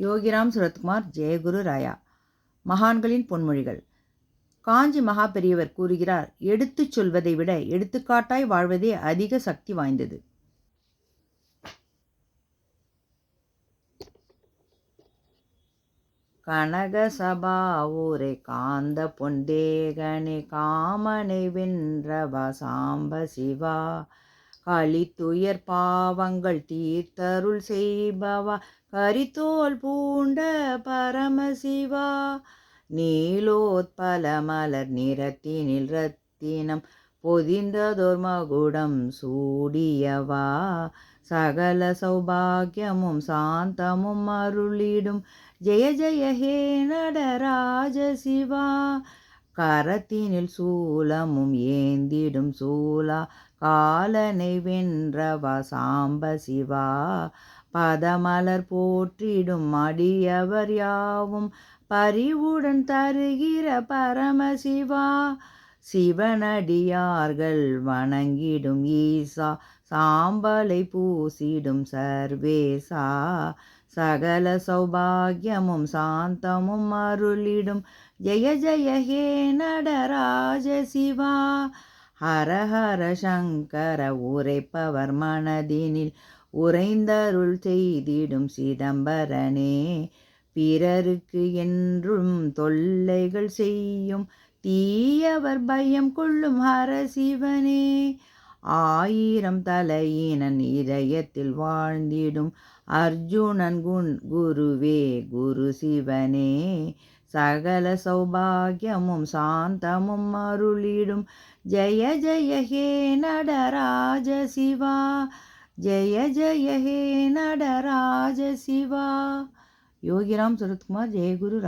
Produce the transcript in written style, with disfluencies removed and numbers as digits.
யோகிராம் சுரத்குமார் ஜெயகுரு ராயா. மகான்களின் பொன்மொழிகள். காஞ்சி மகா பெரியவர் கூறுகிறார், எடுத்துச் சொல்வதை விட எடுத்துக்காட்டாய் வாழ்வதே அதிக சக்தி வாய்ந்தது. கனக சபா ஊரை காந்த பொந்தேகனே காமனை வென்றவா சாம்ப சிவா, களித்துயர் பாவங்கள் தீர்த்தருள் செய்பவா கரித்தோல் பூண்ட பரமசிவா, நீலோத்பல மலர் நிறத்தினில் ரத்தினம் பொதிந்ததோர் மகுடம் சூடியவா, சகல சௌபாகியமும் சாந்தமும் அருளிடும் ஜெய ஜெய ஹே நடராஜ சிவா, கரத்தினில் சூலமும் ஏந்திடும் சூலா காலனை வென்றவா சாம்ப சிவா, பதமலர் போற்றிடும் அடியவர் யாவும் பரிவுடன் தருகிற பரமசிவா, சிவனடியார்கள் வணங்கிடும் ஈசா சாம்பலை பூசிடும் சர்வேசா, சகல சௌபாகியமும் சாந்தமும் அருளிடும் ஜெய ஜெய ஹே நடராஜ சிவா, ஹர ஹர சங்கர உரைப்பவர் மனதினில் உறைந்தருள் செய்திடும் சிதம்பரனே, பிறருக்கு என்றும் தொல்லைகள் செய்யும் தீயவர் பயம் கொள்ளும் ஹர சிவனே, ஆயிரம் தலையினன் இதயத்தில் வாழ்ந்திடும் அர்ஜுனன் குருவே குரு சிவனே, சகல சௌபாகியமும் சாந்தமும் அருளிடும் ஜெய ஜெய ஹே நடராஜ சிவா, ஜெய ஜெய ஹே நடராஜ சிவா. யோகிராம் சுரத்குமார் ஜெயகுரு.